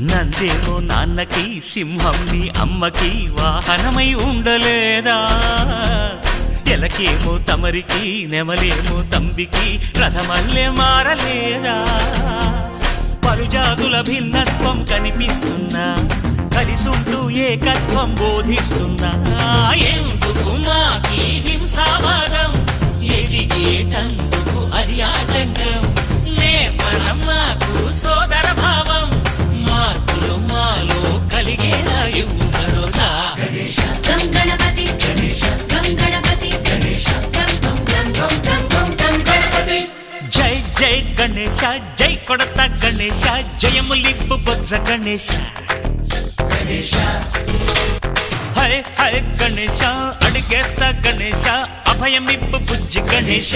నందేమో నాన్నకి సింహం నీ అమ్మకి వాహనమై ఉండలేదా ఎలకేమో తమరికి నెమలేమో తంబికి రథమల్లే మారలేదా పలుజాతుల భిన్నత్వం కనిపిస్తున్నా కలిసుంటూ ఏకత్వం బోధిస్తున్నా ఎందుకు మాకి హింసావాదం ఎదిగేటందుకు అది ఆటంకం నేర్పడం మాకు సోదర భావం మార్పులు మాలో కలిగేలా ఇవ్వు భరోసా గం గణపతి గం గణపతి గం గం గం గం గం గం గణపతి జై జై గణేశ జై కొడత గణేశ జయములిప్పు బొజ్జ గణేశ హై హై గణేశ అడిగేస్తా గణేశ అభయమిప్పు బుజ్జి గణేశ